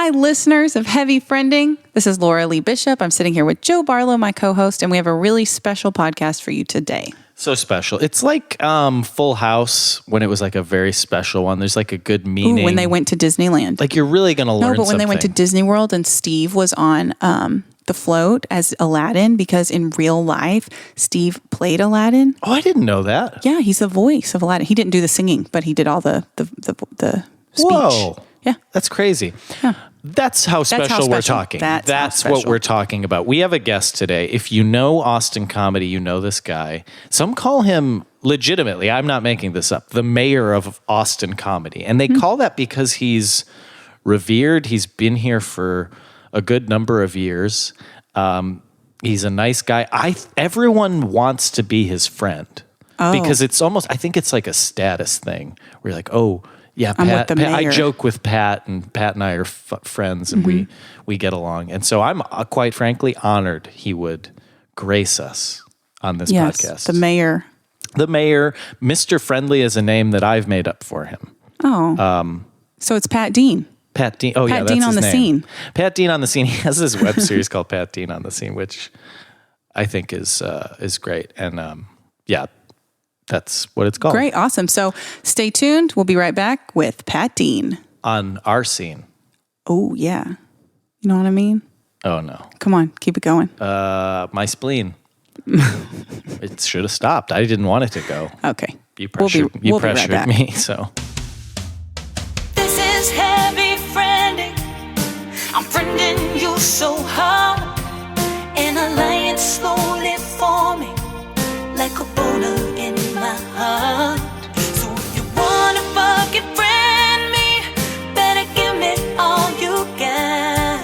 Hi, listeners of Heavy Friending. This is Laura Lee Bishop. I'm sitting here with Joe Barlow, my co-host, and we have a really special podcast for you today. So special. It's like Full House when it was like a very special one. There's like a good meaning. Ooh, when they went to Disneyland. Like you're really going to learn something. No, but when they went to Disney World and Steve was on the float as Aladdin, because in real life, Steve played Aladdin. Oh, I didn't know that. Yeah, he's the voice of Aladdin. He didn't do the singing, but he did all the speech. Whoa. Yeah. That's crazy. Yeah. That's how special we're talking. That's what we're talking about. We have a guest today. If you know Austin comedy, you know this guy. Some call him, legitimately, I'm not making this up, the mayor of Austin comedy. And they call that because he's revered. He's been here for a good number of years. He's a nice guy. Everyone wants to be his friend. Because it's almost, I think it's like a status thing. Where you're like, oh, yeah, Pat, I joke with Pat, and Pat and I are friends, and we get along. And so I'm quite frankly honored he would grace us on this podcast. The mayor. The mayor. Mr. Friendly is a name that I've made up for him. Oh. So it's Pat Dean. Pat Dean. Oh, Pat yeah, Dean that's on his the name. Scene. Pat Dean on the Scene. He has this web series called Pat Dean on the Scene, which I think is great. And yeah. That's what it's called. Great. Awesome. So stay tuned. We'll be right back with Pat Dean. On our scene. Oh, yeah. You know what I mean? Oh, no. Come on. Keep it going. My spleen. It should have stopped. I didn't want it to go. Okay. You pressured right me, so. This is Heavy Friending. I'm friending you so hard. An alliance slowly forming like a boulder in my heart. So if you wanna fucking friend me, better give me all you got.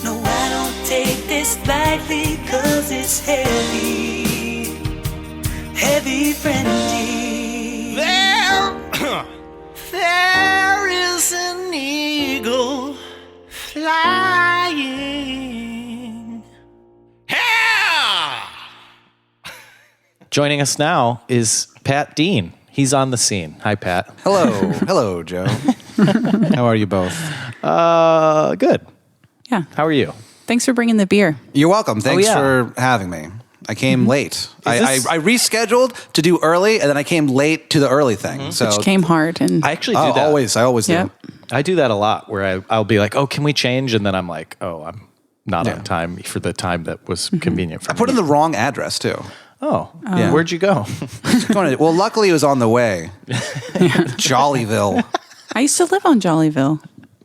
No, I don't take this lightly, cause it's heavy. Heavy friending. There is an eagle flying. Joining us now is Pat Dean. He's on the scene. Hi, Pat. Hello. Hello, Joe. How are you both? Good. Yeah. How are you? Thanks for bringing the beer. You're welcome. Thanks for having me. I came late. I rescheduled to do early, and then I came late to the early thing. So Which came hard. And I actually do that. I always Yep. do. I do that a lot where I'll be like, oh, can we change? And then I'm like, oh, I'm not on time for the time that was convenient for me. I put in the wrong address, too. Oh, Yeah. Where'd you go? Well, luckily it was on the way. Jollyville. I used to live on Jollyville.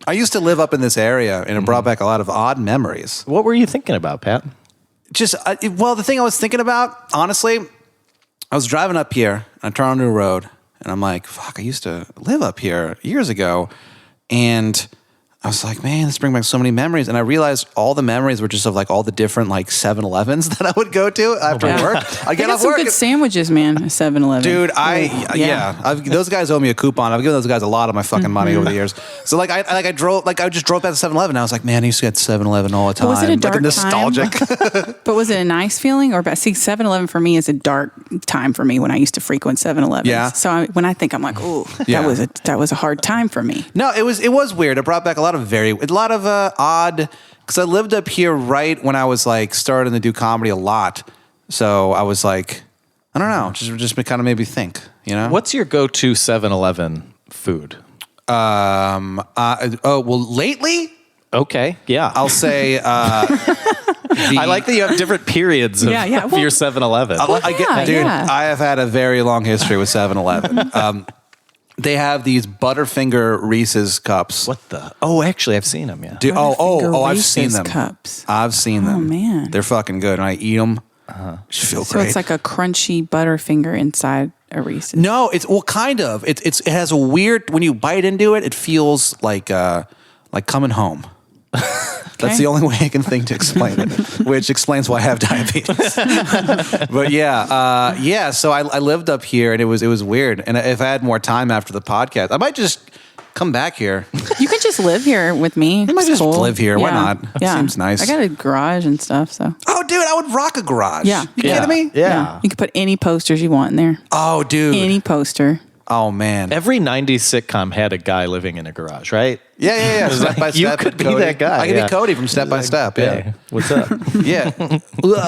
I used to live up in this area, and it brought back a lot of odd memories. What were you thinking about, Pat? The thing I was thinking about, honestly, I was driving up here, and I turned onto a road, and I'm like, fuck, I used to live up here years ago, and I was like, man, this brings back so many memories. And I realized all the memories were just of like all the different like 7-Elevens that I would go to after work. I get got off some work. good sandwiches, man. 7-Eleven. Dude, those guys owe me a coupon. I've given those guys a lot of my fucking money over the years. So I just drove past 7-Eleven. I was like, man, I used to get 7-Eleven all the time. But was it a dark nostalgic time? But was it a nice feeling? Or see, 7-Eleven for me is a dark time for me when I used to frequent 7-Elevens. Yeah. So when I think, I'm like, ooh, that was a hard time for me. No, it was weird. It brought back a lot of odd, because I lived up here right when I was like starting to do comedy a lot. So I was like, I don't know, just kind of made me think, you know? What's your go-to 7-Eleven food? Lately? Okay, yeah. I'll say, I like that you have different periods of your 7-Eleven. I have had a very long history with 7-Eleven. They have these Butterfinger Reese's cups. What the? Oh, actually, I've seen them, yeah. Dude, I've seen them. Cups. I've seen them. Oh, man. They're fucking good, and I eat them. Just feel So great. it's like a crunchy Butterfinger inside a Reese's. No, kind of. It has a weird, when you bite into it, it feels like coming home. That's the only way I can think to explain it, which explains why I have diabetes. But so I lived up here, and it was weird. And if I had more time after the podcast, I might just come back here. You could just live here with me. I might just live here. Why not? Yeah. Seems nice. I got a garage and stuff, so. Oh, dude, I would rock a garage. Yeah. You kidding me? Yeah. You could put any posters you want in there. Oh, dude. Any poster. Oh, man. Every 90s sitcom had a guy living in a garage, right? Yeah. Step by Step. You could be that guy. I could be Cody from Step by Step. Yeah. Hey, what's up? Yeah.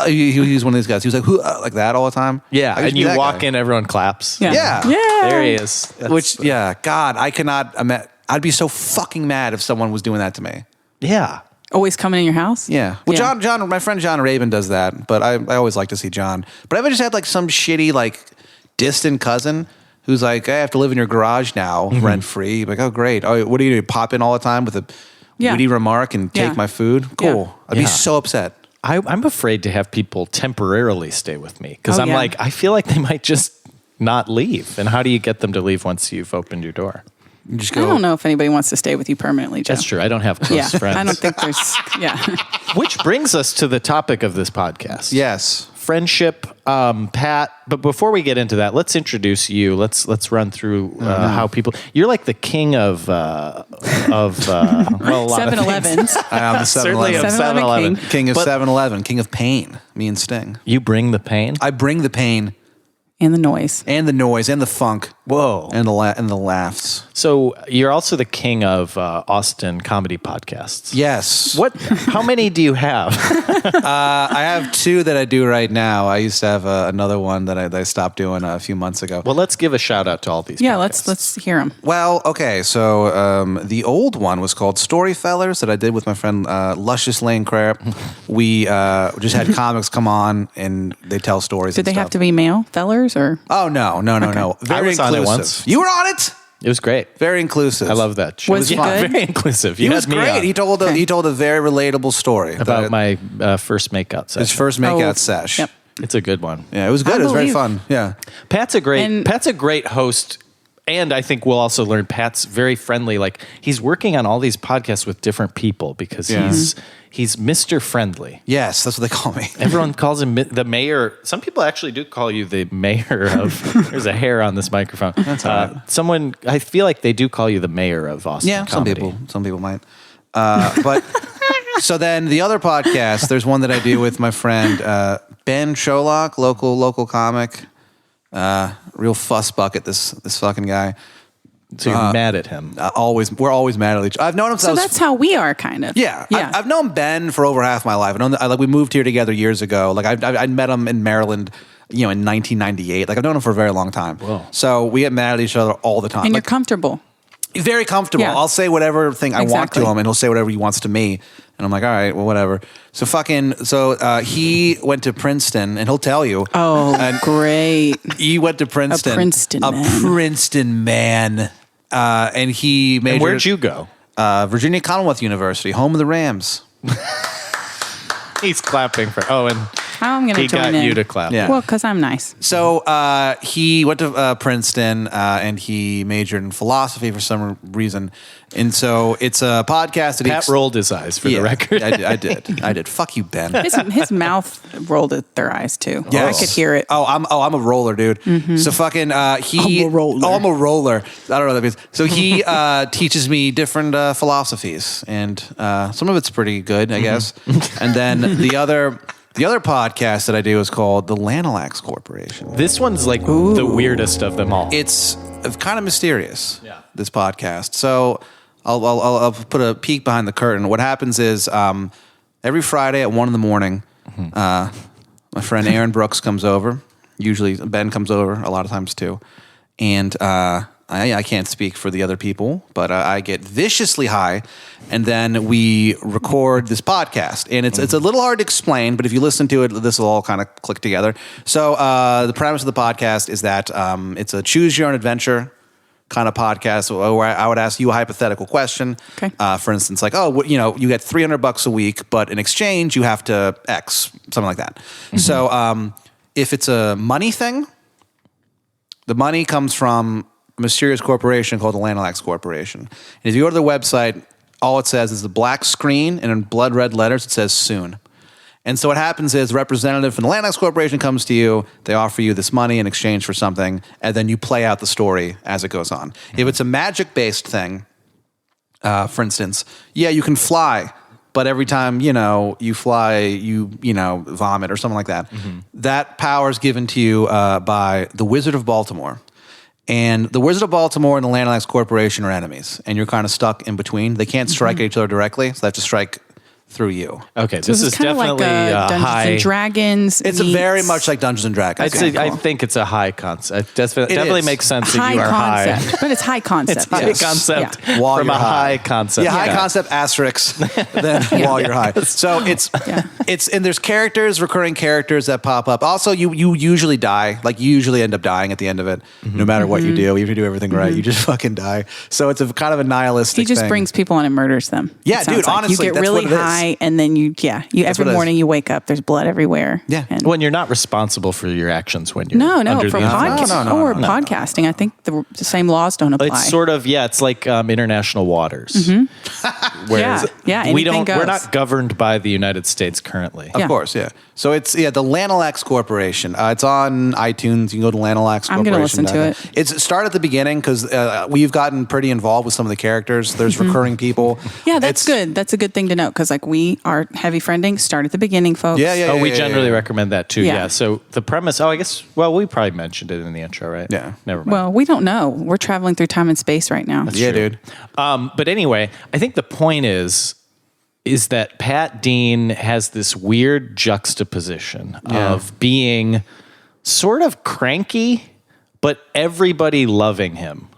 He was one of these guys. He was like that all the time. Yeah. And you walk in, everyone claps. Yeah. There he is. God, I cannot imagine. I'd be so fucking mad if someone was doing that to me. Yeah. Always coming in your house? Yeah. Well, John, my friend John Raven does that, but I always like to see John. But I've just had like some shitty, like distant cousin who's like, I have to live in your garage now, rent free. Like, oh, great. Oh, what do you do? Pop in all the time with a witty remark and take my food? Cool. Yeah. I'd be so upset. I'm afraid to have people temporarily stay with me because I'm like, I feel like they might just not leave. And how do you get them to leave once you've opened your door? You just go, I don't know if anybody wants to stay with you permanently, Joe. That's true. I don't have close friends. I don't think there's, Which brings us to the topic of this podcast. Yes. Friendship, Pat. But before we get into that, let's introduce you. Let's run through how people. You're like the king of well, a lot 7-Elevens. I'm the certainly of 7-Eleven. King of 7-Eleven. King of pain. Me and Sting. You bring the pain. I bring the pain And the noise. and the noise and the funk. Whoa. And the laughs. So you're also the king of Austin comedy podcasts. Yes. What? How many do you have? I have 2 that I do right now. I used to have another one that I stopped doing a few months ago. Well, let's give a shout out to all these. Yeah, podcasts. let's hear them. Well, okay, so the old one was called Storyfellers that I did with my friend Luscious Lane Crab. We just had comics come on and they tell stories. Did they have to be male fellers or? Oh no! Very was on it once. You were on it. It was great. Very inclusive. I love that. Was it good? Very inclusive. He was great. He told a very relatable story about my first makeout session. his first makeout sesh. Yep. It's a good one. Yeah, it was good. It was very fun. Yeah. Pat's a great host. And I think we'll also learn Pat's very friendly. Like he's working on all these podcasts with different people because he's Mr. Friendly. Yes, that's what they call me. Everyone calls him the mayor. Some people actually do call you the mayor of. There's a hair on this microphone. That's all right. Someone, I feel like they do call you the mayor of Austin. Yeah, comedy. some people might. But so then the other podcast, there's one that I do with my friend Ben Sholok, local comic. Real fuss bucket, this fucking guy. So you're mad at him. We're always mad at each other. I've known him So that's how we are, kind of. Yeah. I've known Ben for over half my life. We moved here together years ago. Like I met him in Maryland, in 1998. Like I've known him for a very long time. Whoa. So we get mad at each other all the time. And you're comfortable. Very comfortable. Yeah. I'll say whatever thing I want to him, and he'll say whatever he wants to me. And I'm like, all right, well, whatever. So he went to Princeton, and he'll tell you. Oh, and great. He went to Princeton. A Princeton man. And he majored. And where'd you go? Virginia Commonwealth University, home of the Rams. He's clapping for. And I'm going to join in. He got you to clap. Yeah. Well, because I'm nice. So he went to Princeton and he majored in philosophy for some reason. And so it's a podcast that Pat rolled his eyes for the record. I did. Fuck you, Ben. His mouth rolled at their eyes too. Yes. I could hear it. I'm a roller, dude. Mm-hmm. So fucking he. I'm a roller. I'm a roller. I don't know what that means. So he teaches me different philosophies, and some of it's pretty good, I guess. And then the other podcast that I do is called the Lanalax Corporation. This one's like the weirdest of them all. It's kind of mysterious. Yeah. This podcast. So I'll put a peek behind the curtain. What happens is every Friday at 1 a.m, my friend Aaron Brooks comes over. Usually Ben comes over a lot of times too, and I can't speak for the other people, but I get viciously high, and then we record this podcast. And it's a little hard to explain, but if you listen to it, this will all kind of click together. So the premise of the podcast is that it's a choose your own adventure kind of podcast where I would ask you a hypothetical question. Okay. For instance, like, you get $300 a week, but in exchange you have to X, something like that. Mm-hmm. So if it's a money thing, the money comes from a mysterious corporation called the Lanalax Corporation. And if you go to their website, all it says is the black screen, and in blood red letters it says soon. And so what happens is a representative from the Lanalax Corporation comes to you, they offer you this money in exchange for something, and then you play out the story as it goes on. Mm-hmm. If it's a magic-based thing, for instance, you can fly, but every time, you fly, you vomit or something like that. Mm-hmm. That power is given to you by the Wizard of Baltimore. And the Wizard of Baltimore and the Lanalax Corporation are enemies, and you're kind of stuck in between. They can't strike at each other directly, so they have to strike through you. Okay, so this is definitely like Dungeons high. and Dragons. It's very much like Dungeons and Dragons. I think it's a high concept. It definitely makes sense that you are concept, high. But it's high concept. It's high concept from a high concept. Yeah, high concept asterisk. Then while you're high. So it's and there's recurring characters that pop up. Also, you usually die. Like you usually end up dying at the end of it, no matter what you do. Even if you do everything right, you just fucking die. So it's a kind of a nihilistic. He just thing. Brings people in and murders them. Yeah, dude. Like. Honestly, you get really high, and then you every morning you wake up, there's blood everywhere. Yeah. When you're not responsible for your actions when you're for podcasting, I think the same laws don't apply. It's sort of it's like international waters. Whereas we're not governed by the United States currently. Of course, yeah. So it's the Lanalax Corporation. It's on iTunes. You can go to Lanalax Corporation. I'm going to listen to it. It's start at the beginning because we've gotten pretty involved with some of the characters. There's recurring people. Yeah, that's good. That's a good thing to note because we are heavy friending. Start at the beginning, folks. Yeah. We generally recommend that too. Yeah. So the premise. I guess. Well, we probably mentioned it in the intro, right? Yeah. Never mind. Well, we don't know. We're traveling through time and space right now. That's true. Dude. But anyway, I think the point is that Pat Dean has this weird juxtaposition of being sort of cranky, but everybody loving him.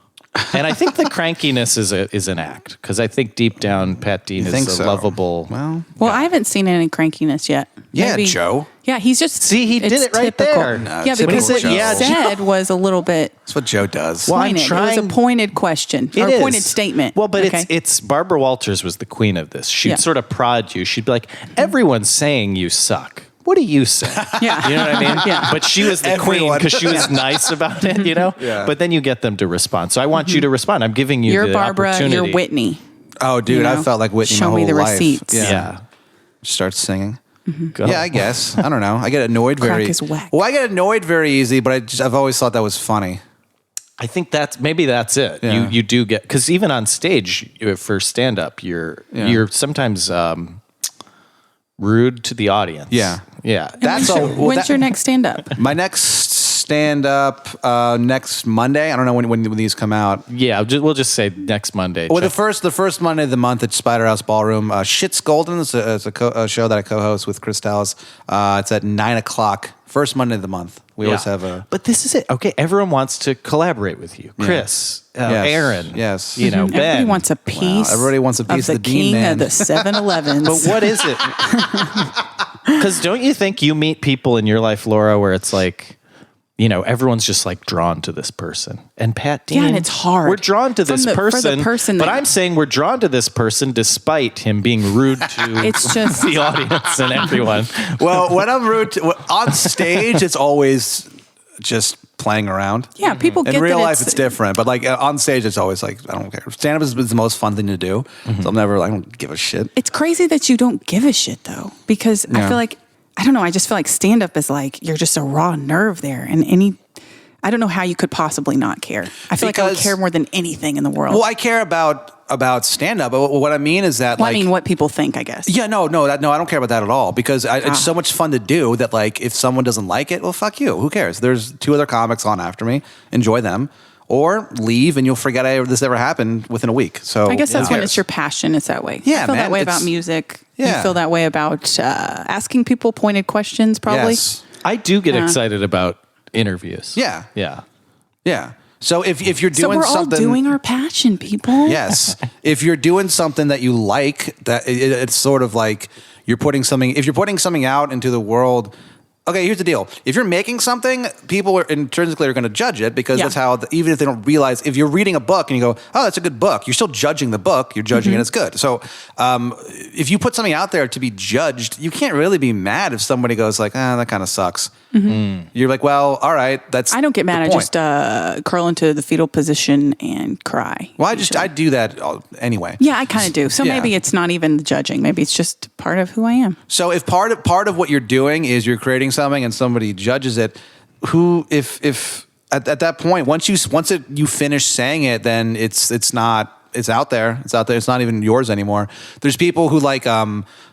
And I think the crankiness is an act because I think deep down Pat Dean is a lovable. Well, I haven't seen any crankiness yet. Yeah, maybe. Joe. Yeah, he's just he did it right typical. there. No, because what he said was a little bit. That's what Joe does. Well, it was a pointed question or a pointed statement. Well, but it's Barbara Walters was the queen of this. She'd sort of prod you. She'd be like, "Everyone's saying you suck. What do you say?" Yeah. You know what I mean? Yeah. But she was the queen because she was nice about it, Yeah. But then you get them to respond. So I want you to respond. I'm giving you You're the Barbara, opportunity. you're Whitney. Oh, dude, I felt like Whitney Show my me whole the life. receipts. Yeah. Start singing. Go. Yeah, I guess. I don't know. I get annoyed Crack is whack. Well, I get annoyed very easy, but I've always thought that was funny. I think that's it. Yeah. You do get because even on stage for stand up, you're sometimes rude to the audience. Yeah. That's when's your next stand up? My next stand up next Monday. I don't know when these come out. Yeah, we'll just say next Monday. Well, the first Monday of the month at Spider House Ballroom. Shit's Golden is a show that I co-host with Chris Dallas. It's at 9:00. First Monday of the month. We always have a. But this is it. Okay, everyone wants to collaborate with you, Chris, Aaron. Yes. Ben. Everybody wants a piece. Everybody wants a piece of of the the Dean king Man. of the 7-Elevens. But what is it? Because don't you think you meet people in your life, Laura, where it's like, everyone's just like drawn to this person. And Pat Dean, and it's hard. We're drawn to this person, but that, I'm saying we're drawn to this person despite him being rude to it's just the audience and everyone. Well, when I'm rude on stage, it's always just playing around. Yeah, people get in real that life it's different, but like on stage it's always like I don't care. Stand up is the most fun thing to do, so I don't give a shit. It's crazy that you don't give a shit though, because I feel like I don't know. I just feel like stand up is like you're just a raw nerve there, and I don't know how you could possibly not care. I feel like I would care more than anything in the world. Well, I care about stand up, but what I mean is that I mean what people think, I guess. Yeah, no, I don't care about that at all because it's so much fun to do that like if someone doesn't like it, well, fuck you. Who cares? There's 2 other comics on after me. Enjoy them. Or leave and you'll forget this ever happened within a week. So I guess that's when it's your passion. It's that way. Yeah, you feel that way about music. Yeah. You feel that way about asking people pointed questions, probably. Yes. I do get excited about interviews. Yeah. Yeah. So if you're doing something, all doing our passion, people. Yes. If you're doing something that you like, that it's sort of like you're putting something. If you're putting something out into the world. Okay, here's the deal. If you're making something, people are intrinsically going to judge it because that's how, even if they don't realize, if you're reading a book and you go, oh, that's a good book, you're still judging the book. You're judging it as good. So if you put something out there to be judged, you can't really be mad if somebody goes like, that kind of sucks. You're like, well, all right, that's I don't get mad. I just curl into the fetal position and cry. Well, I do that anyway. Yeah, I kind of do. So maybe it's not even the judging. Maybe it's just part of who I am. So if part of what you're doing is you're creating something and somebody judges it, if at that point once you finish saying it, then it's not it's out there. It's out there. It's not even yours anymore. There's people who like, I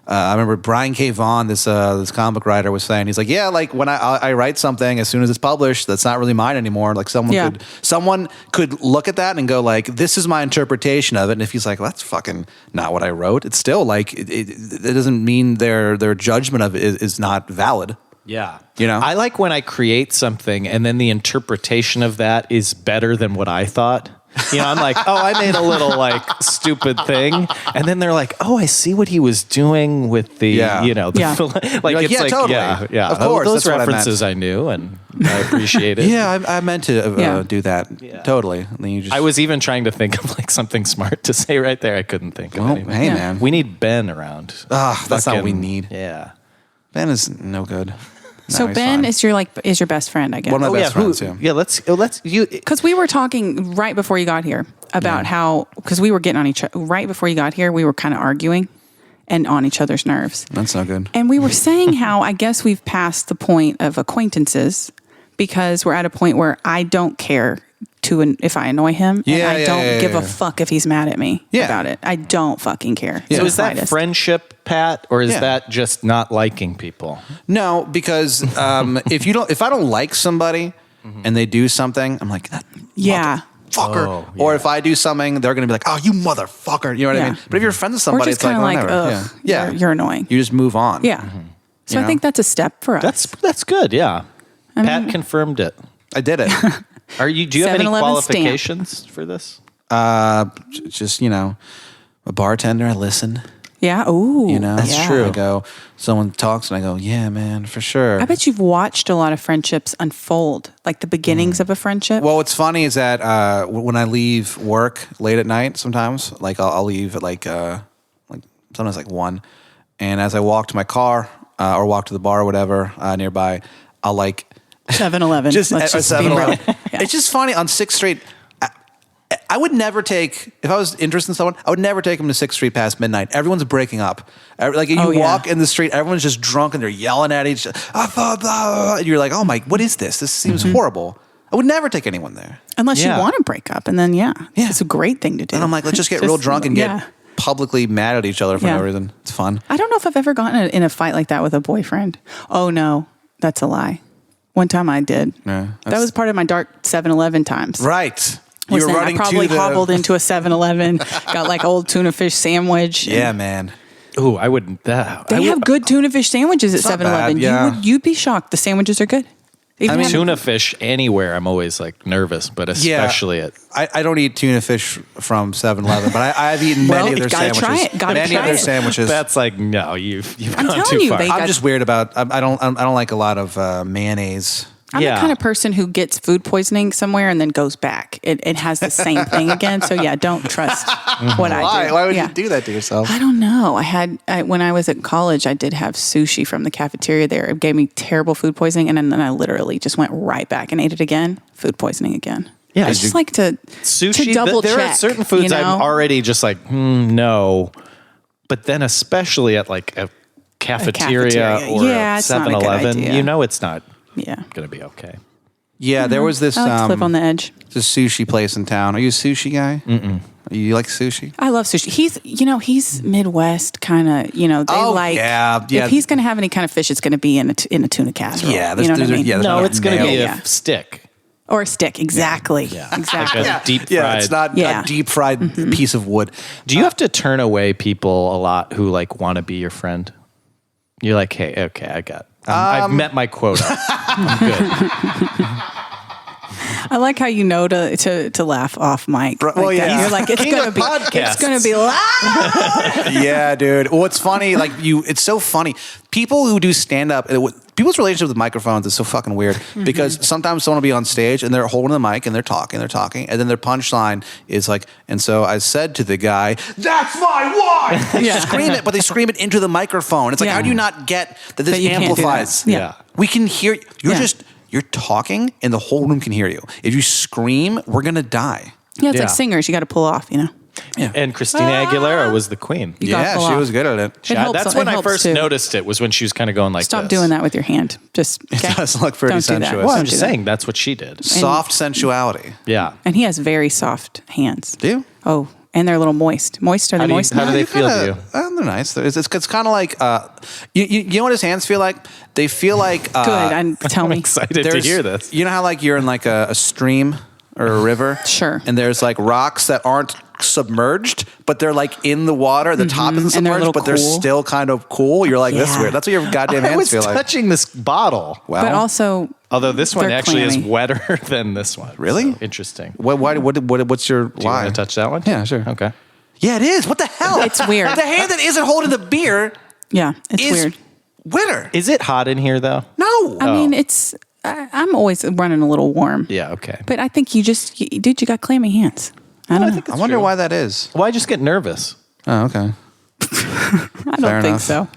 remember Brian K. Vaughan, this comic writer, was saying, he's like, yeah, like when I write something, as soon as it's published, that's not really mine anymore. Like someone could look at that and go like, this is my interpretation of it. And if he's like, well, that's fucking not what I wrote, it's still like, it doesn't mean their judgment of it is not valid. Yeah. You know? I like when I create something and then the interpretation of that is better than what I thought. You know, I'm like, oh, I made a little like stupid thing. And then they're like, oh, I see what he was doing with the, you know, like it's like, totally. Yeah. Of course. Those references I knew and I appreciate it. Yeah, I meant to do that. Yeah. Totally. And then you just... I was even trying to think of like something smart to say right there. I couldn't think of anything. Hey, man. We need Ben around. That's not what we need. Yeah. Ben is no good. So Ben is your best friend, I guess. One of my best friends, yeah. Yeah, let's because we were talking right before you got here about how, because we were getting on each other right before you got here, we were kind of arguing and on each other's nerves. That's not good. And we were saying how I guess we've passed the point of acquaintances because we're at a point where I don't care if I annoy him, and I don't give a fuck if he's mad at me about it. I don't fucking care. So is that friendship, Pat, or is that just not liking people? No, because if I don't like somebody and they do something, I'm like, that motherfucker. Oh, yeah. Or if I do something, they're going to be like, oh, you motherfucker. You know what I mean? But if you're friends with somebody, it's like, whatever. You're annoying. You just move on. Yeah. So I think that's a step for us. That's good. Yeah. Pat confirmed it. I did it. Do you have any qualifications for this? Just, a bartender. I listen. Yeah. Ooh. That's true. I go, someone talks and I go, yeah, man, for sure. I bet you've watched a lot of friendships unfold, like the beginnings of a friendship. Well, what's funny is that when I leave work late at night, sometimes, like I'll leave at like sometimes like 1. And as I walk to my car or walk to the bar or whatever nearby, I'll like 7-Eleven. Just 7-Eleven. It's just funny on 6th Street. I would never take, if I was interested in someone, I would never take them to 6th Street past midnight. Everyone's breaking up. Like you walk in the street, everyone's just drunk and they're yelling at each other. You're like, oh my, what is this? This seems horrible. I would never take anyone there. Unless you want to break up. And then, it's a great thing to do. And I'm like, let's just get real drunk and get publicly mad at each other for no reason. It's fun. I don't know if I've ever gotten in a fight like that with a boyfriend. Oh no, that's a lie. One time I did. Yeah, that was part of my dark 7-Eleven times. Right. You were running I probably hobbled into a 7-Eleven, got like old tuna fish sandwich. Yeah, man. Ooh, I wouldn't. They have good tuna fish sandwiches at 7-Eleven. Yeah. You'd be shocked. The sandwiches are good. Tuna fish anywhere, I'm always like nervous, but especially at... I don't eat tuna fish from 7-Eleven, but I've eaten many of their sandwiches. Many of their sandwiches. That's like, no, you've gone too far. I'm just weird about, I don't like a lot of mayonnaise. I'm the kind of person who gets food poisoning somewhere and then goes back. It has the same thing again. So don't trust what I do. Why would you do that to yourself? I don't know. When I was at college, I did have sushi from the cafeteria there. It gave me terrible food poisoning. And then I literally just went right back and ate it again. Food poisoning again. Yeah. I just like to double check. There are certain foods I'm already just like, no. But then especially at like a cafeteria. Or 7-Eleven, it's not. Yeah. Gonna be okay. Yeah, there was this I like to live on the edge. This sushi place in town. Are you a sushi guy? Mm-mm. You like sushi? I love sushi. He's Midwest kind of, if he's going to have any kind of fish, it's going to be in a tuna casserole. Yeah, you know what I mean? It's going to be a stick. Or a stick, exactly. Yeah. Exactly. Like a deep fried. Yeah, it's not a deep fried piece of wood. Do you have to turn away people a lot who like want to be your friend? You're like, hey, okay, I got I've met my quota. I'm good. I like how you know to laugh off mic. You're like, it's gonna be loud. Yeah, dude. Well, it's funny. It's so funny. People who do stand up, people's relationship with microphones is so fucking weird because sometimes someone will be on stage and they're holding the mic and they're talking, and then their punchline is like, and so I said to the guy, "That's my wife." They scream it, but they scream it into the microphone. It's like, how do you not get that this amplifies? Yeah, we can hear you. You're talking and the whole room can hear you. If you scream, we're going to die. Yeah, it's like singers. You got to pull off, Yeah. And Christina Aguilera was the queen. She was good at it. That's when I first noticed it, was when she was kind of going like Stop doing that with your hand. It does look pretty sensuous. Well, I'm just saying that's what she did. Soft sensuality. Yeah. And he has very soft hands. Do you? Oh, And they're a little moist. Moist? Are they moist? How do they feel to you? They're nice. It's kind of like, you know what his hands feel like? They feel like... Good. Tell me. I'm excited to hear this. You know how like you're in like a stream or a river? Sure. And there's like rocks that aren't submerged, but they're like in the water. The top isn't submerged, but they're still kind of cool. You're like, this is weird. That's what your goddamn hands feel like. I was touching this bottle. Well, but also... Although this one actually is wetter than this one. Really? So, interesting. What's your Do you want to touch that one? Yeah, sure. Okay. Yeah, it is. What the hell? It's weird. The hand that isn't holding the beer it's weird. Winter. Is it hot in here, though? No. I mean, it's... I'm always running a little warm. Yeah, okay. But I think you got clammy hands. I don't know. I wonder why that is. Well, I just get nervous. Oh, okay. I don't think so.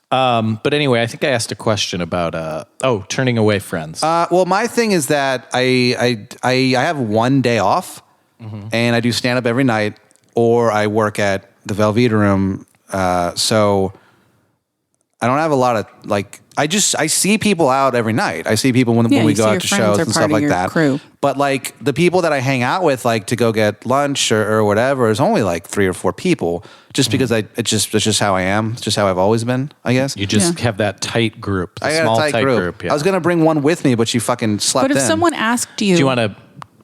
But anyway, I think I asked a question about turning away friends. Well, my thing is that I have one day off, and I do stand up every night, or I work at the Velveeta Room. So I don't have a lot of like. I see people out every night. I see people when we go out to shows and stuff like that. Crew. But like the people that I hang out with, like to go get lunch or whatever, is only like 3 or 4 people. Just because it's just how I am. It's just how I've always been, I guess. You just have that tight group. I got a tight group. Yeah. I was gonna bring one with me, but she fucking slept in. But if someone asked you, do you want to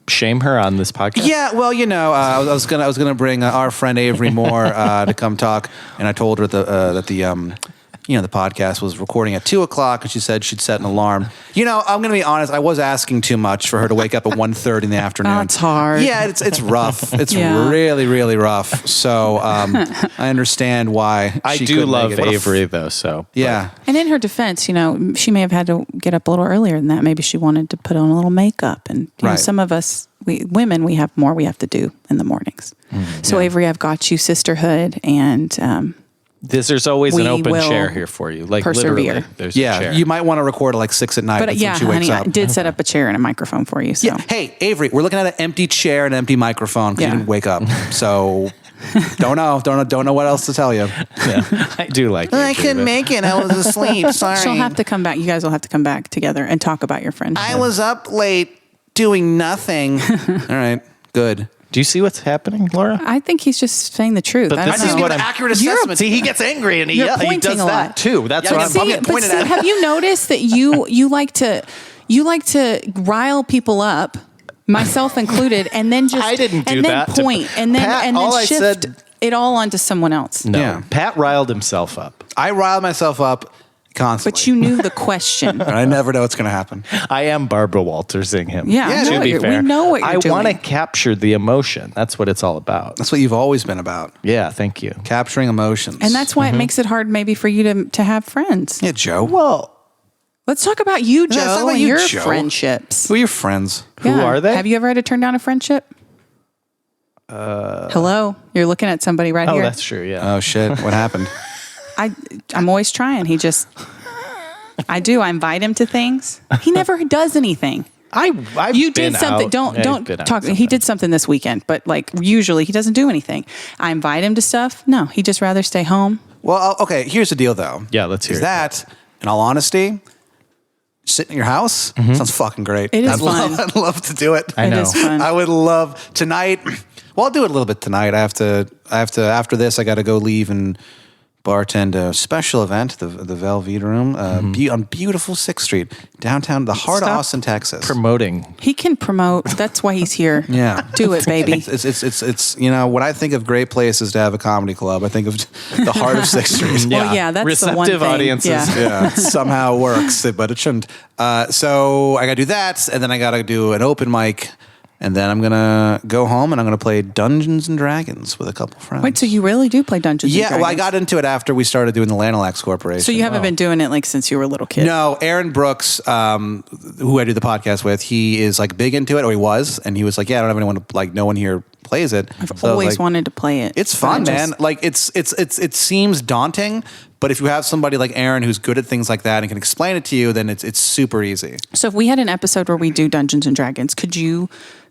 shame her on this podcast? Yeah, well, I was gonna bring our friend Avery Moore to come talk, and I told her that the podcast was recording at 2:00, and she said she'd set an alarm. I'm going to be honest. I was asking too much for her to wake up at 1:30 in the afternoon. That's hard. Yeah, it's rough. It's really, really rough. So I understand why. I do love Avery though. So yeah. And in her defense, she may have had to get up a little earlier than that. Maybe she wanted to put on a little makeup, and some of us, women, we have more we have to do in the mornings. So Avery, I've got you, sisterhood, and. There's always an open chair here for you. Like persevere. Literally, there's a chair. You might want to record at like 6 at night. But yeah, she wakes honey, up. I did set up a chair and a microphone for you. So. Yeah. Hey, Avery, we're looking at an empty chair and an empty microphone because you didn't wake up. So don't know what else to tell you. Yeah, I do like it. I couldn't make it. I was asleep. Sorry. She'll have to come back. You guys will have to come back together and talk about your friendship. I was up late doing nothing. All right. Good. Do you see what's happening, Laura? I think he's just saying the truth. But this is what an accurate assessment. See, he gets angry and he does that too. That's what I'm getting pointed at. Have you noticed that you like to rile people up, myself included, and then just I didn't do that. Point and then shift it all onto someone else. No, yeah. Pat riled himself up. I riled myself up. Constantly. But you knew the question. And I never know what's going to happen. I am Barbra Walters-ing him. Yeah, to be fair. We know what you're doing. I want to capture the emotion. That's what it's all about. That's what you've always been about. Yeah, thank you. Capturing emotions. And that's why it makes it hard maybe for you to have friends. Yeah, Joe. Well, let's talk about you, Joe, and your friendships. Who are your friends? Yeah. Who are they? Have you ever had to turn down a friendship? Hello? You're looking at somebody right here. Oh, that's true, yeah. Oh, shit. What happened? I'm always trying. I invite him to things. He never does anything. You did something. Don't talk. He did something this weekend, but like usually he doesn't do anything. I invite him to stuff. No, he'd just rather stay home. Well, okay. Here's the deal, though. Yeah, let's hear it. That, in all honesty, sitting in your house sounds fucking great. It is fun. I'd love to do it. I know. It is fun. I would love tonight. Well, I'll do it a little bit tonight. I have to. After this, I got to go leave and bartend a special event, the Velveeta Room, on beautiful 6th Street, downtown, the heart of Austin, Texas. Promoting. He can promote. That's why he's here. Yeah. Do it, baby. It's when I think of great places to have a comedy club, I think of the heart of 6th Street. Well, yeah, that's receptive the one thing. Audiences. Yeah, somehow works, but it shouldn't. So I got to do that, and then I got to do an open mic. And then I'm going to go home and I'm going to play Dungeons and Dragons with a couple friends. Wait, so you really do play Dungeons and Dragons? Yeah, well, I got into it after we started doing the Lanalax Corporation. So you haven't been doing it like since you were a little kid? No, Aaron Brooks, who I do the podcast with, he is like big into it, or he was, and he was like, yeah, I don't have anyone to, like, no one here plays it. I've always wanted to play it. It's fun, man. Like, it seems daunting, but if you have somebody like Aaron who's good at things like that and can explain it to you, then it's super easy. So if we had an episode where we do Dungeons and Dragons, could you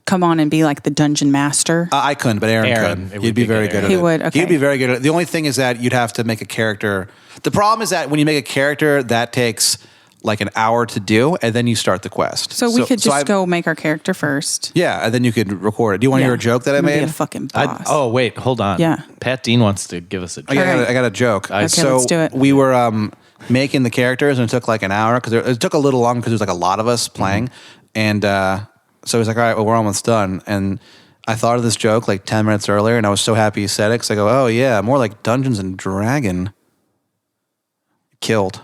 come on and be like the dungeon master? I couldn't, but Aaron could. He'd be very good at it. He would, okay. He'd be very good at it. The only thing is that you'd have to make a character. The problem is that when you make a character, that takes like an hour to do, and then you start the quest. So we could just go make our character first. Yeah, and then you could record it. Do you want to hear a joke that I made? Be a fucking boss. Oh, wait, hold on. Yeah. Pat Dean wants to give us a joke. I got a joke. Okay, let's do it. We were making the characters, and it took like an hour because it took a little longer because there was like a lot of us playing, and so he's like, all right, well, we're almost done, and I thought of this joke like 10 minutes earlier, and I was so happy he said it because I go, oh yeah, more like Dungeons and Dragon. Killed.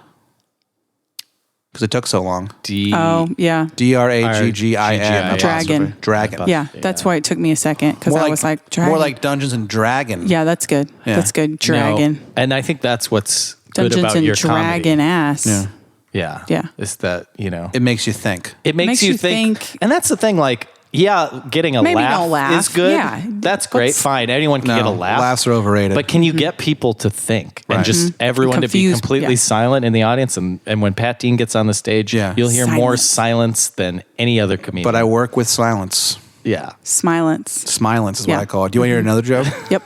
Because it took so long. D-R-A-G-G-I-N. Dragon. Yeah, that's why it took me a second. Because I was like, Dragon. More like Dungeons and Dragon. Yeah, that's good. Yeah. That's good. Dragon. No, and I think that's what's Dungeons good about and your Dragon comedy. ass. Yeah. Yeah. Is that, It makes you think. It makes you think. And that's the thing, like, getting a laugh is good. Yeah. That's great. Fine. Anyone can get a laugh. Laughs are overrated. But can you get people to think and just everyone to be completely silent in the audience? And when Pat Dean gets on the stage, you'll hear more silence than any other comedian. But I work with silence. Yeah. Smilance. Smilance is what I call it. Do you want to hear another joke? Yep.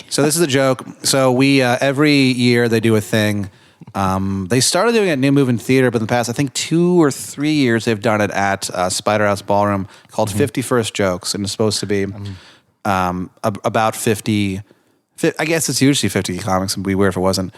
So this is a joke. So we, every year they do a thing. They started doing it at New Movement Theater, but in the past, I think 2 or 3 years, they've done it at Spider House Ballroom called 51st Jokes. And it's supposed to be about 50, I guess it's usually 50 comics. It'd be weird if it wasn't.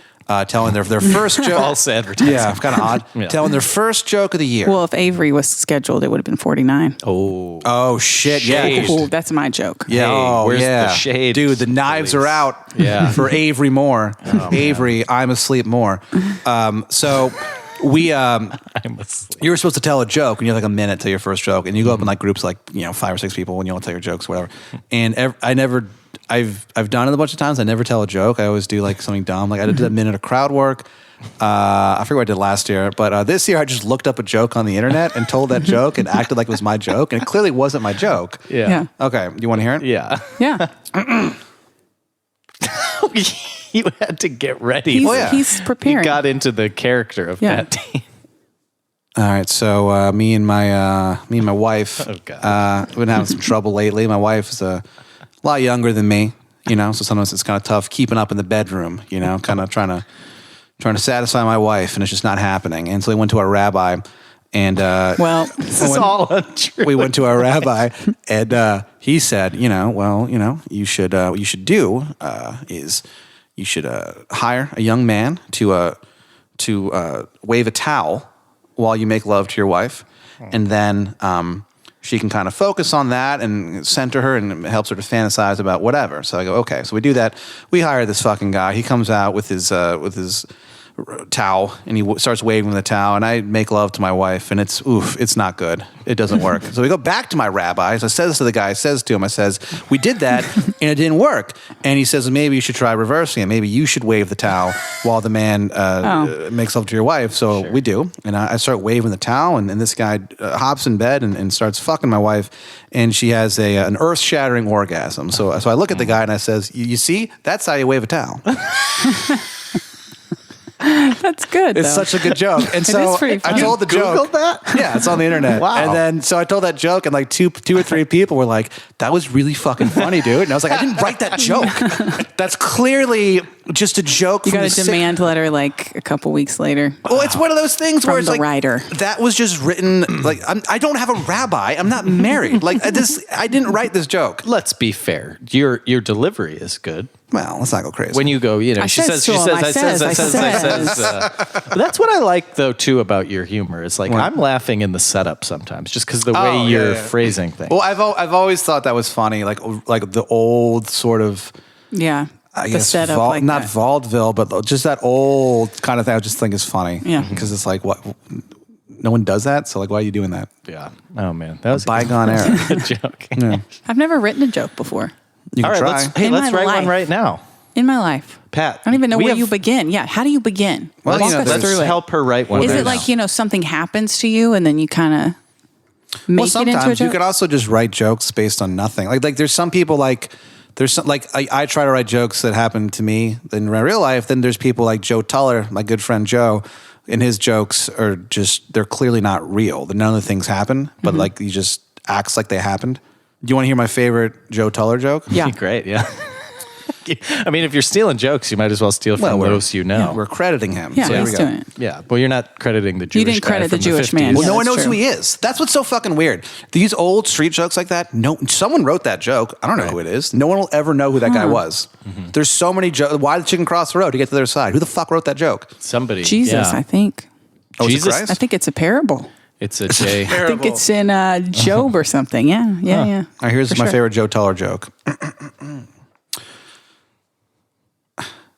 Telling their first joke. False advertising. Yeah, kind of odd. Telling their first joke of the year. Well, if Avery was scheduled, it would have been 49. Oh, shit. Yeah. Cool. That's my joke. Yeah. Where's the shade? Dude, the knives are out for Avery Moore. Avery, I'm asleep more. So we, you were supposed to tell a joke and you have like a minute to your first joke and you go up in like groups like, 5 or 6 people and you all tell your jokes, whatever. And I've done it a bunch of times. I never tell a joke. I always do like something dumb. Like I did a minute of crowd work. I forget what I did last year, but this year I just looked up a joke on the internet and told that joke and acted like it was my joke, and it clearly wasn't my joke. Yeah. Okay, you want to hear it? Yeah. Yeah. You had to get ready. He's preparing. He got into the character of Pat Dean. All right, so me and my wife, we've been having some trouble lately. My wife is a lot younger than me, so sometimes it's kind of tough keeping up in the bedroom, kind of trying to satisfy my wife, and it's just not happening. And so we went to our rabbi, and this is all untrue. We went to our rabbi, and he said, you should hire a young man to wave a towel while you make love to your wife, and then she can kind of focus on that and center her, and it helps her to fantasize about whatever. So I go, okay. So we do that. We hire this fucking guy. He comes out with his towel, and he starts waving the towel, and I make love to my wife, and it's not good. It doesn't work. So we go back to my rabbi. So I says to the guy, we did that, and it didn't work. And he says, maybe you should try reversing it. Maybe you should wave the towel while the man makes love to your wife. So we do. And I start waving the towel, and this guy hops in bed and starts fucking my wife, and she has an earth-shattering orgasm. So I look at the guy, and I says, you see? That's how you wave a towel. That's good. It's such a good joke. And so I told the joke. Googled that? Yeah, it's on the internet. Wow. And then so I told that joke, and like two or three people were like, that was really fucking funny, dude. And I was like, I didn't write that joke. That's clearly just a joke. You got a demand letter like a couple weeks later. Well, it's one of those things where it's the like writer. That was just written. Like I don't have a rabbi. I'm not married. Like I didn't write this joke. Let's be fair. Your delivery is good. Well, let's not go crazy. When you go, she says. But that's what I like though too about your humor. It's like I'm laughing in the setup sometimes, just because the way you're phrasing things. Well, I've always thought that was funny, like the old sort of I guess setup not vaudeville, but just that old kind of thing. I just think is funny. Yeah, because it's like what. No one does that, so like, why are you doing that? Yeah. Oh man, that was a bygone era. Good joke. Yeah. I've never written a joke before. You can try. Let's write one right now. In my life. Pat. I don't even know where you begin. Yeah, how do you begin? Well, let's help her write one. Is it like, something happens to you and then you kind of make it into a joke? You could also just write jokes based on nothing. Like there's some people I try to write jokes that happen to me in real life. Then there's people like Joe Tuller, my good friend Joe, and his jokes are they're clearly not real. None of the things happen, but like he just acts like they happened. Do you want to hear my favorite Joe Tuller joke? Yeah. Great, yeah. I mean, if you're stealing jokes, you might as well steal from those you know. Yeah, we're crediting him. Yeah, so there we he's go. doing it. Yeah, well, you're not crediting the Jewish guy. You didn't credit the Jewish 50s. man. Well, Yeah, no one knows true. who he is. That's what's so fucking weird. These old street jokes like that, someone wrote that joke. I don't know who it is. No one will ever know who that guy was. Mm-hmm. There's so many jokes. Why did the chicken cross the road to get to their side? Who the fuck wrote that joke? Somebody. Jesus, I think. Oh, Jesus? Christ? I think it's a parable. It's a J. I think it's in Job or something. Yeah. All right, here's my favorite Joe Teller joke.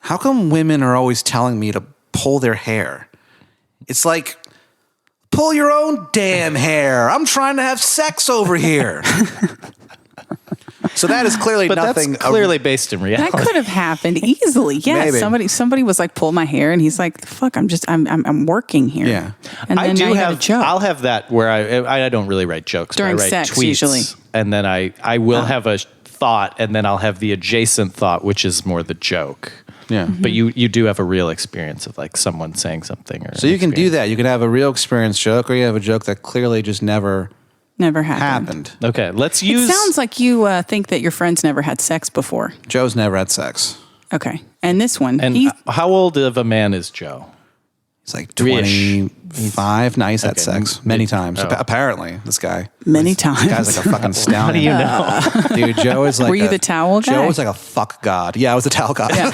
How come women are always telling me to pull their hair? It's like, pull your own damn hair. I'm trying to have sex over here. So that is clearly but nothing. That's clearly based in reality. That could have happened easily. Yeah, Maybe. somebody was like, pull my hair, and he's like, fuck, I'm working here. Yeah. And then I do now you have a joke. I'll have that where I don't really write jokes. During I write sex, tweets, usually. and then I will have a thought, and then I'll have the adjacent thought, which is more the joke. Yeah. Mm-hmm. But you do have a real experience of like someone saying something. So you can do that. You can have a real experience joke, or you have a joke that clearly just never happened. Okay, let's It use. sounds like you think that your friends never had sex before. Joe's never had sex. Okay. And this one, And how old of a man is Joe? He's like Three-ish. 25. No, he's had sex many times. Oh. Apparently, this guy. many This guy's times. like a fucking stallion. How do you know? Dude, Joe is like Were you the towel guy? Joe was like a fuck god. Yeah, I was a towel god. Yeah.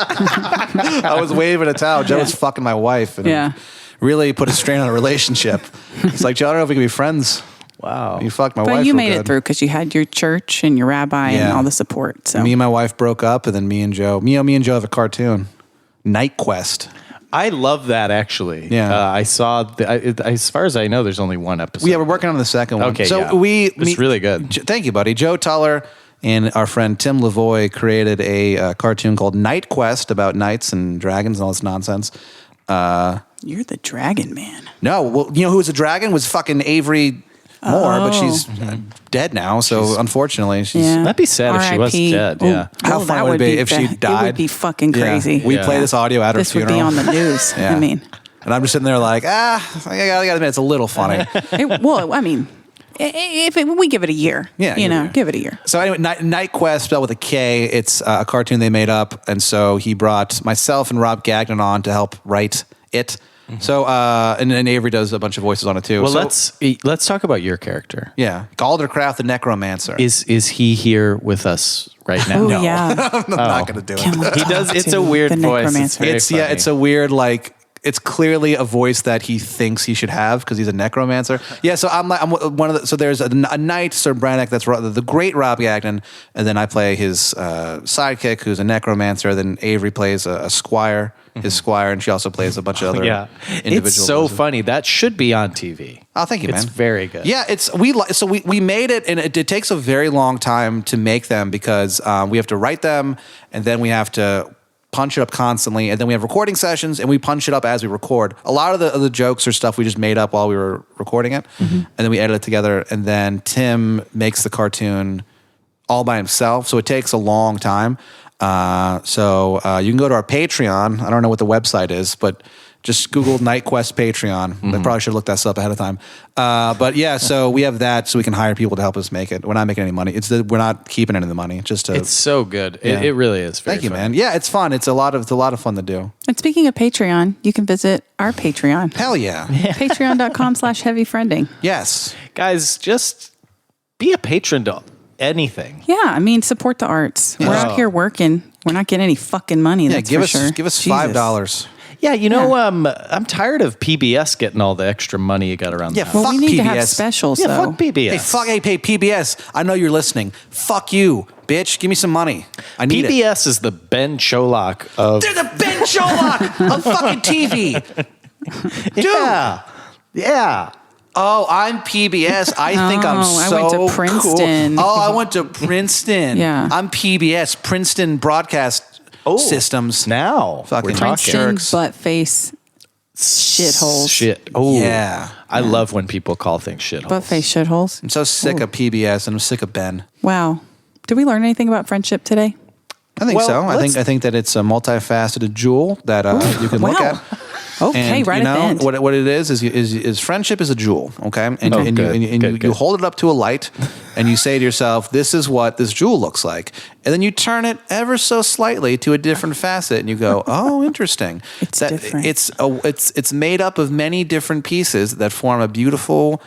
I was waving a towel. Joe was fucking my wife. And Yeah. really put a strain on a relationship. It's like, Joe, I don't know if we can be friends. Wow. You fucked my wife. But you real made good. it through because you had your church and your rabbi and Yeah. all the support. So Me and my wife broke up, and then me and Joe have a cartoon, Night Quest. I love that actually. Yeah. I saw. As far as I know, there's only one episode. Yeah, we're working on the second one. Okay, so yeah. It's really good. Thank you, buddy. Joe Tuller and our friend Tim Lavoie created a cartoon called Night Quest about knights and dragons and all this nonsense. you're the dragon man. No, well, you know who was a dragon? Was fucking Avery Moore, but she's dead now. So unfortunately, she's. Yeah. That'd be sad if she was R.I.P. dead. Ooh, Yeah. How well, fun that would it be if she It died? would be fucking Yeah. crazy. We play this audio at her This would funeral. be on the news. Yeah. I mean, And I'm just sitting there like, I gotta admit, it's a little funny. we give it a year. Yeah, give it a year. So anyway, Night Quest, spelled with a K. It's a cartoon they made up, and so he brought myself and Rob Gagnon on to help write it. Mm-hmm. So and then Avery does a bunch of voices on it too. Well, so, let's talk about your character. yeah, Galdercraft the Necromancer. Is he here with us right now? Oh No. yeah. I'm not gonna do Can it. we He does. talk It's to a weird the voice. necromancer? very It's funny. it's a weird it's clearly a voice that he thinks he should have because he's a necromancer. Yeah, so I'm one of the. So there's a knight, Sir Brannock, that's the great Rob Gagnon, and then I play his sidekick, who's a necromancer. Then Avery plays a squire, his squire, and she also plays a bunch of other individual. It's so voices. funny. That should be on TV. Oh, thank you, man. It's very good. Yeah, we made it, and it takes a very long time to make them because we have to write them, and then we have to punch it up constantly, and then we have recording sessions, and we punch it up as we record. A lot of the jokes are stuff we just made up while we were recording it, and then we edit it together, and then Tim makes the cartoon all by himself, so it takes a long time. So you can go to our Patreon. I don't know what the website is, but just Google Night Quest Patreon. I probably should have looked that up ahead of time. But yeah, so we have that, so we can hire people to help us make it. We're not making any money. We're not keeping any of the money. It's so good. Yeah. It really is. Very Thank you, fun. man. Yeah, it's fun. It's a lot of fun to do. And speaking of Patreon, you can visit our Patreon. Hell yeah. Patreon.com/heavyfriending. Yes. Guys, just be a patron to anything. Yeah, I mean, support the arts. We're out here working. We're not getting any fucking money. Yeah, That's give for us sure. give us Jesus. $5. Yeah, I'm tired of PBS getting all the extra money you got around Yeah, the house. Well, fuck we need to have PBS. specials, Yeah, though. fuck PBS. Hey, PBS. I know you're listening. Fuck you, bitch. Give me some money. I need it. PBS is the Ben Sholok of... They're the Ben Sholok of fucking TV. Dude. Yeah. Oh, I'm PBS. I think I'm Oh, so I went to Princeton. Cool. Oh, I went to Princeton. Yeah. I'm PBS, Princeton Broadcast Systems. Now Fucking we're talking. Princeton jerks. butt face shitholes. Shit. Oh, Yeah. I love when people call things shitholes. Butt face shitholes. I'm so sick of PBS and I'm sick of Ben. Wow. Did we learn anything about friendship today? I think Well, so. I think that it's a multifaceted jewel that you can look Wow. at. Okay, and, right at the end. What it is friendship is a jewel, okay? And, you hold it up to a light, and you say to yourself, this is what this jewel looks like. And then you turn it ever so slightly to a different facet, and you go, oh, interesting. It's different. It's made up of many different pieces that form a beautiful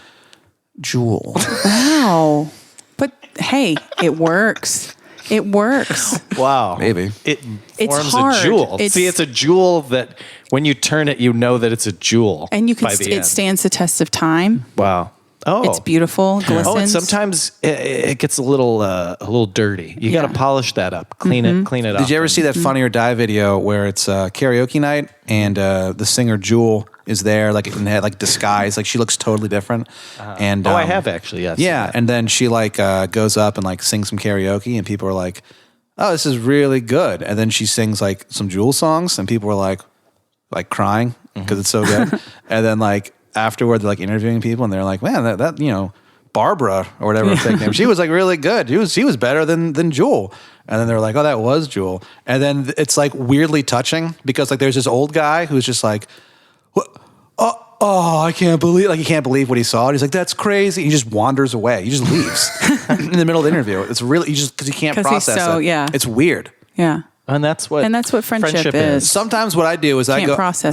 jewel. Wow. But hey, it works. It works. Wow. Maybe. It forms hard. a jewel. See, it's a jewel that when you turn it, you know that it's a jewel. And you can it stands the test of time. Wow. Oh. It's beautiful, glistens. Oh, and sometimes it gets a little dirty. You got to polish that up, clean it up. Did you ever see that Funny or Die video where it's karaoke night and the singer Jewel is there, like in like disguise, like she looks totally different. And I have actually, yes. Yeah, and then she like goes up and like sings some karaoke, and people are like, "Oh, this is really good." And then she sings like some Jewel songs, and people are like crying because it's so good. And then like afterward, they're like interviewing people, and they're like, "Man, that Barbra or whatever her fake name, she was like really good. She was better than Jewel." And then they're like, "Oh, that was Jewel." And then it's like weirdly touching because like there's this old guy who's just like, "What? Oh, I can't believe!" Like he can't believe what he saw. And he's like, "That's crazy." He just wanders away. He just leaves in the middle of the interview. It's really because he can't process it. Yeah, it's weird. Yeah. And that's what friendship is. Sometimes what I do is I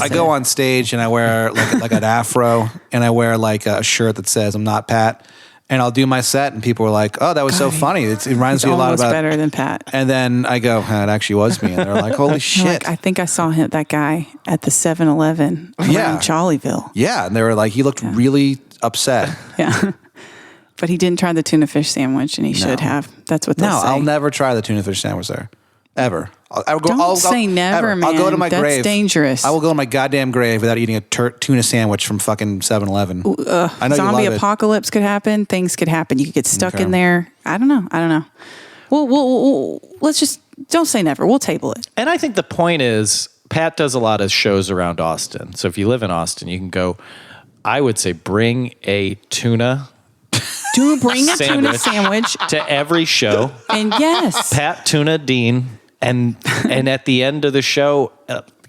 go on stage and I wear like an afro and I wear like a shirt that says "I'm not Pat," and I'll do my set and people are like, "Oh, that was so funny. It reminds me a lot about." Better than Pat. And then I go, "It actually was me," and they're like, "Holy shit!" Like, I think I saw that guy at the 7-Eleven around Jollyville. Yeah, and they were like, he looked really upset. Yeah. But he didn't try the tuna fish sandwich, and he should have. That's what they'll say. No, I'll never try the tuna fish sandwich there. Ever. Don't say never, man. I'll go to my grave. That's dangerous. I will go to my goddamn grave without eating a tuna sandwich from fucking 7-Eleven. I know zombie you love apocalypse could happen. Things could happen. You could get stuck in there. I don't know. We'll let's just don't say never. We'll table it. And I think the point is, Pat does a lot of shows around Austin. So if you live in Austin, you can go. I would say bring a tuna. Bring a tuna sandwich to every show. And yes, Pat, Tuna, Dean. And at the end of the show,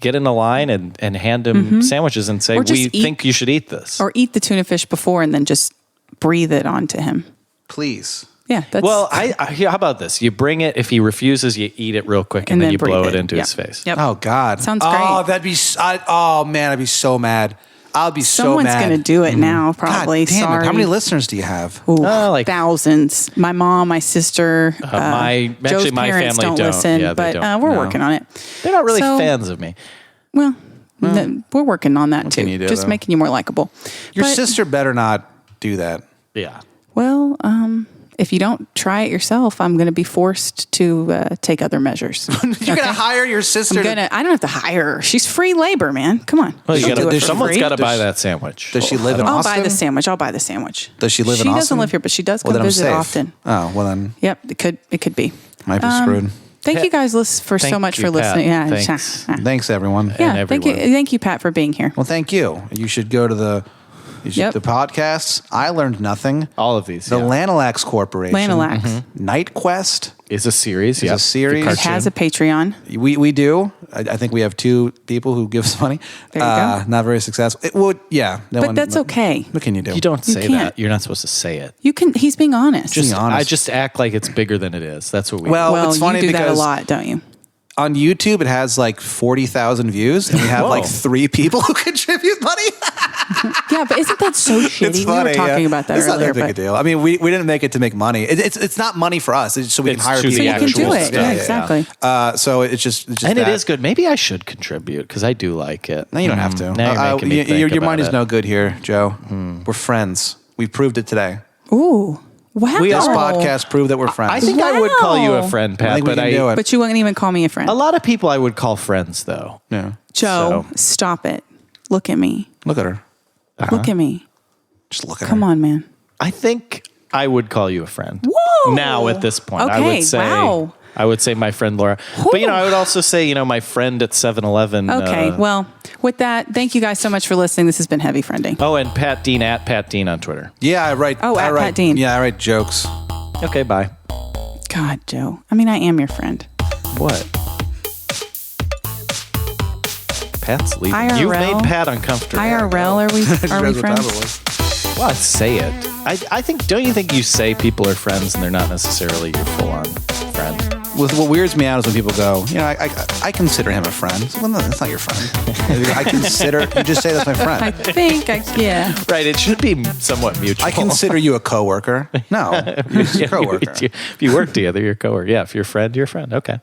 get in a line and hand him sandwiches and say, "We think you should eat this." Or eat the tuna fish before and then just breathe it onto him. Please. Yeah. That's, well, how about this? You bring it. If he refuses, you eat it real quick and then you blow it into his face. Yep. Oh, God. Sounds great. Oh, oh, man, I'd be so mad. I'll be so mad. Someone's going to do it now, probably. God damn Sorry. it. How many listeners do you have? Ooh, like thousands. My mom, my sister, Joe's my parents family don't listen, yeah, but we're working on it. They're not really fans of me. Well, we're working on that too. Just making you more likable. Your sister better not do that. Yeah. Well, if you don't try it yourself, I'm going to be forced to take other measures. You're going to hire your sister? I don't have to hire her. She's free labor, man. Come on. Well, someone's got to buy that sandwich. Does she live in Austin? I'll buy the sandwich. Does she live in Austin? She doesn't live here, but she does come visit often. Oh, well then. Yep, it could be. Might be screwed. Thank you guys so much for listening. Yeah, thanks everyone. Yeah, thank you, Pat, for being here. Well, thank you. You should go to the podcasts. I Learned Nothing. All of these. The Lanalax Corporation. Lanalax. Night Quest. Is a series. A series. It has a Patreon. We do. I think we have 2 people who give us money. There you go. Not very successful. But that's okay. What can you do? You don't say that. You're not supposed to say it. You can. He's being honest. I just act like it's bigger than it is. That's what we do. Well, it's funny you do because that a lot, don't you? On YouTube, it has like 40,000 views, and we have like 3 people who contribute money. Yeah, but isn't that so shitty? It's funny, we were talking about that earlier. It's not that big a deal. I mean, we didn't make it to make money. It's not money for us. It's so we can hire people. So you can do it. Yeah, exactly. So it's just and it is good. Maybe I should contribute because I do like it. No, you don't have to. Now you're making me think your money's no good here, Joe. We're friends. We proved it today. Ooh. Wow. This podcast proved that we're friends. I think I would call you a friend, Pat, but you wouldn't even call me a friend. A lot of people I would call friends, though. Yeah. Joe, stop it. Look at me. Look at her. Look at me. Just look at her. Come on, man. I think I would call you a friend. Whoa. Now at this point, okay, I would say, I would say my friend Laura. Whew. But I would also say, my friend at 7-Eleven. Okay. Well, with that, thank you guys so much for listening. This has been Heavy Friending. Oh, and Pat Dean at Pat Dean on Twitter. Yeah, I write. Pat Dean. Yeah, I write jokes. Okay, bye. God, Joe. I mean, I am your friend. What? Pat Pat's leaving. IRL? You've made Pat uncomfortable. IRL, are we friends? Well, I'd say it. I think. Don't you think you say people are friends and they're not necessarily your full-on friend? What weirds me out is when people go, I consider him a friend. Well, no, that's not your friend. I consider. You just say that's my friend. I think. Yeah. Right. It should be somewhat mutual. I consider you a coworker. No, you're a coworker. If you work together, you're a coworker. Yeah. If you're a friend, you're a friend. Okay.